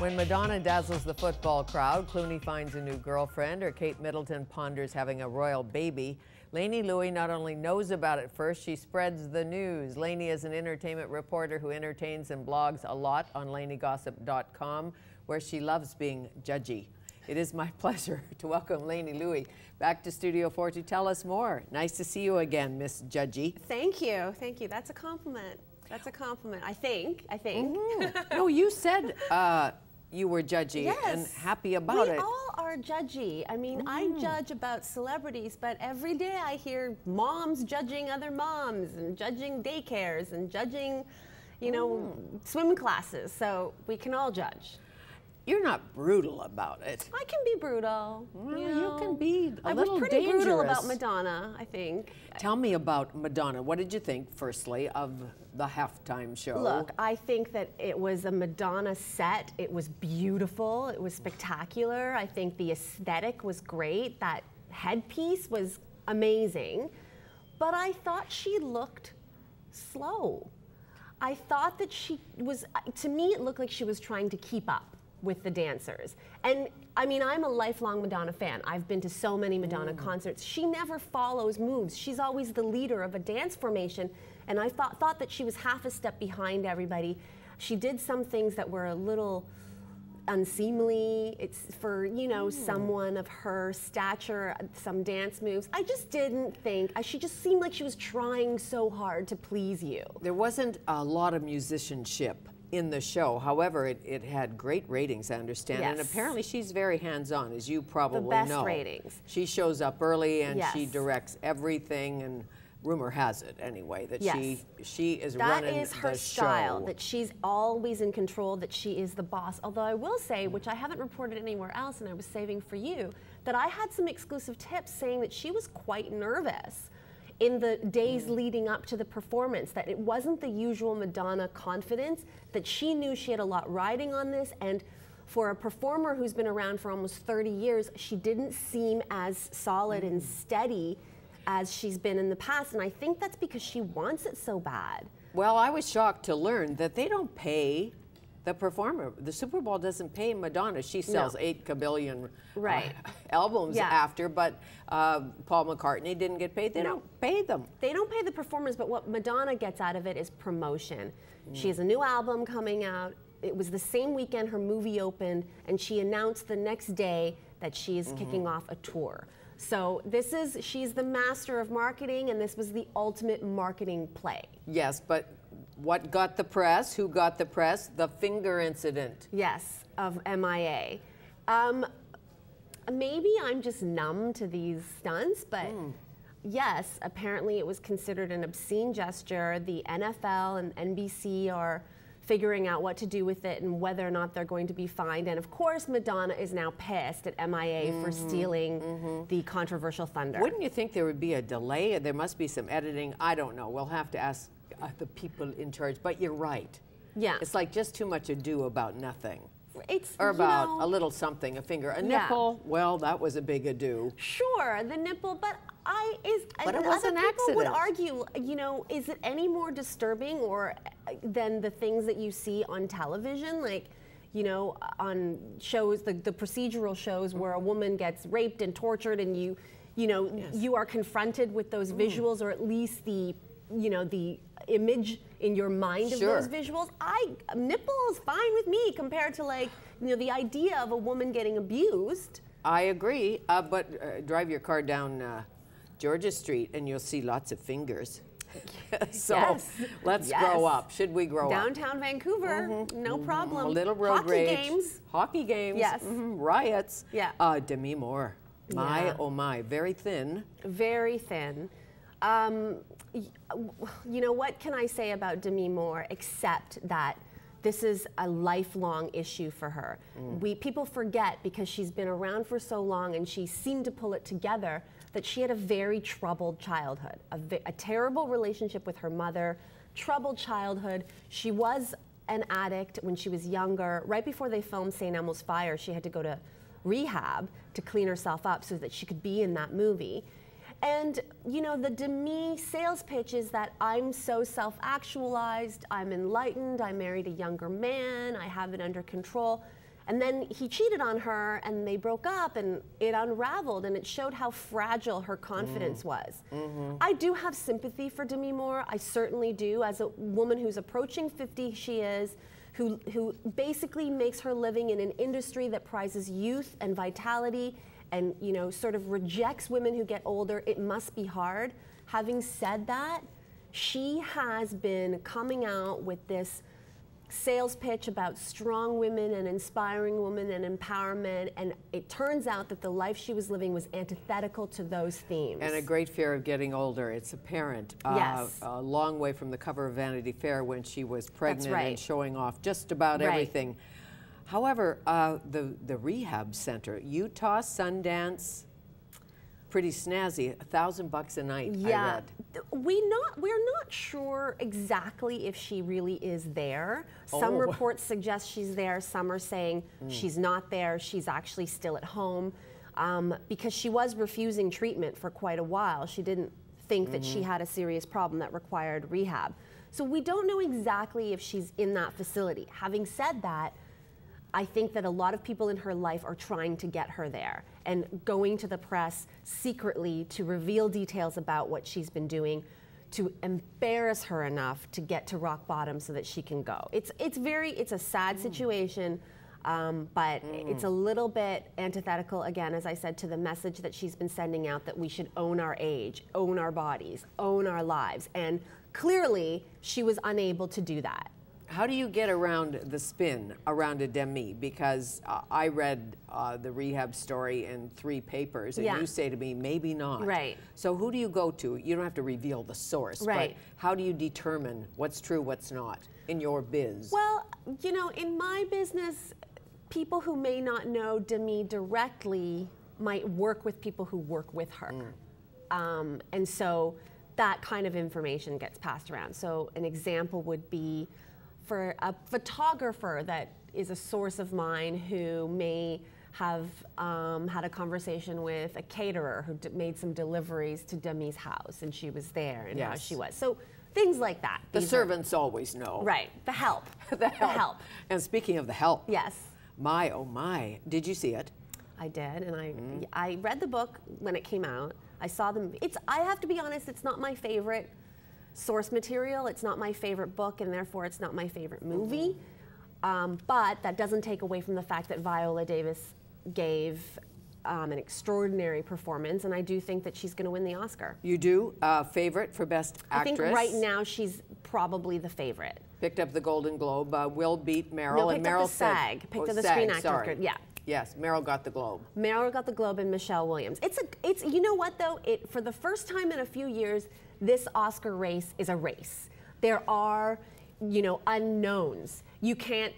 When Madonna dazzles the football crowd, Clooney finds a new girlfriend, or Kate Middleton ponders having a royal baby, Lainey Lui not only knows about it first, she spreads the news. Lainey is an entertainment reporter who entertains and blogs a lot on LaineyGossip.com, where she loves being judgy. It is my pleasure to welcome Lainey Lui back to Studio 4 to tell us more. Nice to see you again, Miss Judgy. Thank you. Thank you. That's a compliment. That's a compliment. I think. No, you said you were judgy Yes. and happy about it. We all are judgy. I mean, I judge about celebrities, but every day I hear moms judging other moms and judging daycares and judging, you know, swim classes. So we can all judge. You're not brutal about it. I can be brutal. You can be a little I was pretty dangerous. brutal about Madonna, I think. Tell me about Madonna. What did you think, firstly, of the halftime show? Look, I think that it was a Madonna set. It was beautiful. It was spectacular. I think the aesthetic was great. That headpiece was amazing. But I thought she looked slow. I thought that she was, to me, it looked like she was trying to keep up with the dancers. And I mean, I'm a lifelong Madonna fan. I've been to so many Madonna concerts. She never follows moves. She's always the leader of a dance formation. And I thought that she was half a step behind everybody. She did some things that were a little unseemly. It's for, you know, someone of her stature, some dance moves. I just didn't think, she just seemed like she was trying so hard to please you. There wasn't a lot of musicianship in the show. However, it had great ratings, I understand. Yes. And apparently she's very hands-on, as you probably know. The best ratings. She shows up early and Yes. she directs everything, and rumor has it anyway that Yes. she is That running is her the style, show. that she's always in control, that she is the boss. Although I will say, which I haven't reported anywhere else and I was saving for you, that I had some exclusive tips saying that she was quite nervous in the days leading up to the performance, that it wasn't the usual Madonna confidence, that she knew she had a lot riding on this, and for a performer who's been around for almost 30 years, she didn't seem as solid and steady as she's been in the past, and I think that's because she wants it so bad. Well, I was shocked to learn that they don't pay the performer. The Super Bowl doesn't pay Madonna. She sells 8 kabillion albums after, but Paul McCartney didn't get paid. They don't pay them. They don't pay the performers, but what Madonna gets out of it is promotion. She has a new album coming out. It was the same weekend her movie opened, and she announced the next day that she is kicking off a tour. So she's the master of marketing, and this was the ultimate marketing play. Yes, but what got the press? Who got the press? The finger incident. Yes, of MIA. Maybe I'm just numb to these stunts, but yes, apparently it was considered an obscene gesture. The NFL and NBC are figuring out what to do with it and whether or not they're going to be fined. And of course, Madonna is now pissed at MIA for stealing the controversial thunder. Wouldn't you think there would be a delay? There must be some editing. I don't know. We'll have to ask the people in charge. But you're right. Yeah. It's like just too much ado about nothing. It's, or about a little something, a finger, a nipple. Well, that was a big ado. Sure, the nipple, but But it was an people accident. would argue, you know, is it any more disturbing than the things that you see on television, like, you know, on shows, the procedural shows where a woman gets raped and tortured, and you know, you are confronted with those visuals, or at least the, you know, the image in your mind of those visuals. Nipple is fine with me compared to, like, you know, the idea of a woman getting abused. I agree, but drive your car down Georgia Street and you'll see lots of fingers. So let's grow up. Should we grow up? Downtown Vancouver, no problem. A little road Hockey rage. games. Hockey games. Yes. Riots. Yeah. Demi Moore. My, oh my, very thin. Very thin. You know, what can I say about Demi Moore except that this is a lifelong issue for her. People forget, because she's been around for so long and she seemed to pull it together, that she had a very troubled childhood, a terrible relationship with her mother, troubled childhood. She was an addict when she was younger. Right before they filmed St. Elmo's Fire, she had to go to rehab to clean herself up so that she could be in that movie. And, you know, the Demi sales pitch is that I'm so self-actualized, I'm enlightened, I married a younger man, I have it under control. And then he cheated on her and they broke up and it unraveled and it showed how fragile her confidence was. I do have sympathy for Demi Moore, I certainly do. As a woman who's approaching 50, she is, who basically makes her living in an industry that prizes youth and vitality and, you know, sort of rejects women who get older. It must be hard. Having said that, she has been coming out with this sales pitch about strong women and inspiring women and empowerment, and it turns out that the life she was living was antithetical to those themes. And a great fear of getting older. It's apparent. Yes. A long way from the cover of Vanity Fair when she was pregnant That's right. and showing off just about everything. However, the rehab center, Utah, Sundance, pretty snazzy, $1,000 a night, I read. We're not sure exactly if she really is there. Some reports suggest she's there. Some are saying she's not there. She's actually still at home because she was refusing treatment for quite a while. She didn't think that she had a serious problem that required rehab. So we don't know exactly if she's in that facility. Having said that, I think that a lot of people in her life are trying to get her there and going to the press secretly to reveal details about what she's been doing, to embarrass her enough to get to rock bottom so that she can go. It's a sad situation, but it's a little bit antithetical, again, as I said, to the message that she's been sending out that we should own our age, own our bodies, own our lives. And clearly, she was unable to do that. How do you get around the spin around a Demi? Because I read the rehab story in 3 papers, and you say to me, maybe not. Right. So who do you go to? You don't have to reveal the source, right. But how do you determine what's true, what's not in your biz? Well, you know, in my business, people who may not know Demi directly might work with people who work with her. And so that kind of information gets passed around. So an example would be for a photographer that is a source of mine who may have had a conversation with a caterer who made some deliveries to Demi's house, and she was there, and how she was. So things like that. The servants always know. Right. The help. The help. And speaking of the help. Yes. My, oh my. Did you see it? I did, and I read the book when it came out. I saw the movie. I have to be honest, it's not my favorite source material. It's not my favorite book, and therefore it's not my favorite movie. But that doesn't take away from the fact that Viola Davis gave an extraordinary performance, and I do think that she's going to win the Oscar. You do? Favorite for Best Actress? I think right now she's probably the favorite. Picked up the Golden Globe. Will beat Meryl. No, and picked Meryl up the SAG. Picked up the Screen Actors Guild. Yeah. Yes, Meryl got the Globe. Meryl got the Globe and Michelle Williams. It's you know what though? For the first time in a few years, this Oscar race is a race. There are, you know, unknowns. You can't,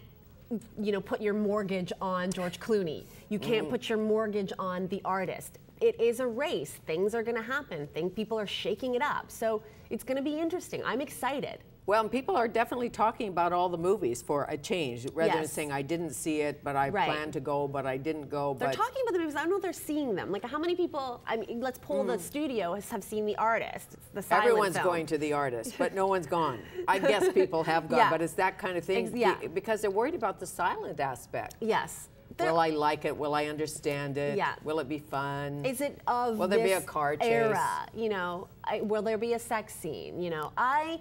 you know, put your mortgage on George Clooney. You can't put your mortgage on the artist. It is a race. Things are going to happen. People are shaking it up. So it's going to be interesting. I'm excited. Well, and people are definitely talking about all the movies for a change, rather than saying, I didn't see it, but I planned to go, but I didn't go. They're talking about the movies. I don't know if they're seeing them. Like, how many people, I mean, let's pull the studio, have seen The Artist. It's the silent Everyone's film. going to The Artist, but no one's gone. I guess people have gone, but it's that kind of thing. Because they're worried about the silent aspect. Yes. Will I like it? Will I understand it? Yeah. Will it be fun? Is it of Will there be a car chase? Era? You know, will there be a sex scene? You know, I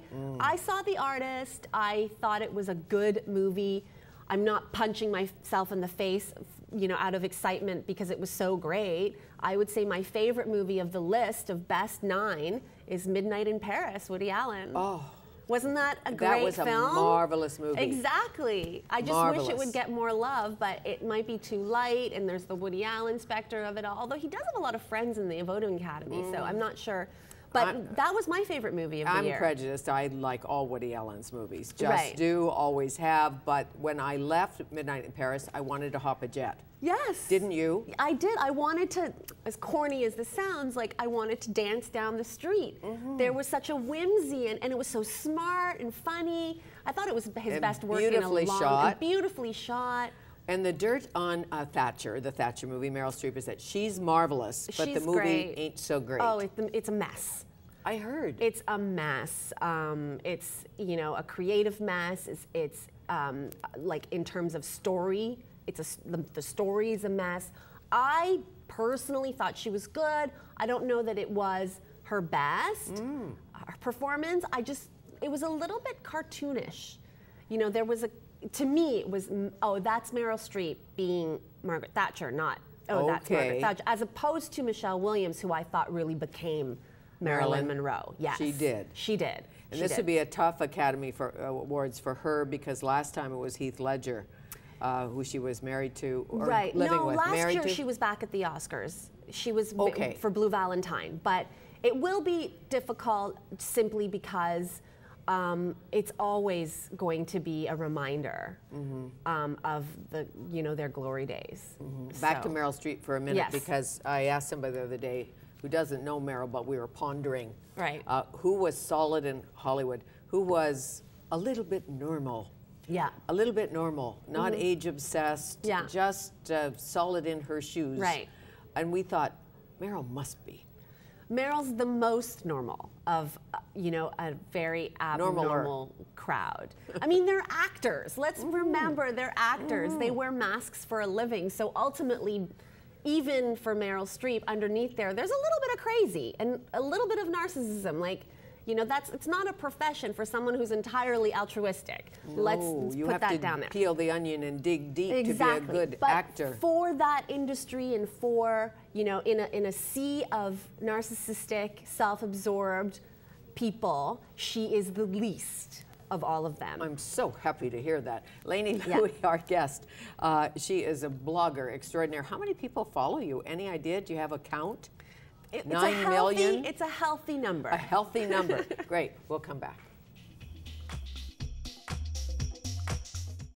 saw The Artist. I thought it was a good movie. I'm not punching myself in the face, you know, out of excitement because it was so great. I would say my favorite movie of the list of best 9 is Midnight in Paris, Woody Allen. Oh. Wasn't that a great film? That was a marvelous movie. Exactly. I just wish it would get more love, but it might be too light, and there's the Woody Allen specter of it all. Although he does have a lot of friends in the voting academy, so I'm not sure. But that was my favorite movie of the year. I'm prejudiced. I like all Woody Allen's movies. Just do, always have. But when I left Midnight in Paris, I wanted to hop a jet. Yes. Didn't you? I did. I wanted to, as corny as this sounds, like I wanted to dance down the street. There was such a whimsy, and it was so smart and funny. I thought it was his best work in a long, beautifully shot. And the dirt on Thatcher, the Thatcher movie, Meryl Streep, is that she's marvelous, but the movie ain't so great. Oh, it's a mess. I heard. It's a mess. It's, you know, a creative mess. It's like in terms of story, the story's a mess. I personally thought she was good. I don't know that it was her best performance. It was a little bit cartoonish. You know, to me, it was, oh, that's Meryl Streep being Margaret Thatcher, not, oh, that's Margaret Thatcher, as opposed to Michelle Williams, who I thought really became Marilyn Monroe. Yes. She did. She did. And this would be a tough Academy Awards for her, because last time it was Heath Ledger, who she was married to or living with. Last year she was back at the Oscars. She was for Blue Valentine. But it will be difficult simply because it's always going to be a reminder of their glory days. Back to Meryl Streep for a minute, because I asked somebody the other day who doesn't know Meryl, but we were pondering who was solid in Hollywood, who was a little bit normal. Yeah. A little bit normal, not age obsessed, just solid in her shoes. Right. And we thought, Meryl must be. Meryl's the most normal of, a very abnormal crowd. I mean, they're actors. Let's remember they're actors. They wear masks for a living. So ultimately, even for Meryl Streep, underneath there's a little bit of crazy and a little bit of narcissism. Like, it's not a profession for someone who's entirely altruistic. No, Let's you put have that to down there. peel the onion and dig deep to be a good actor. For that industry and for, in a sea of narcissistic, self-absorbed people, she is the least of all of them. I'm so happy to hear that. Lainey Lui, our guest, she is a blogger extraordinaire. How many people follow you? Any idea? Do you have a count? 9 million? It's a healthy number. A healthy number. Great. We'll come back.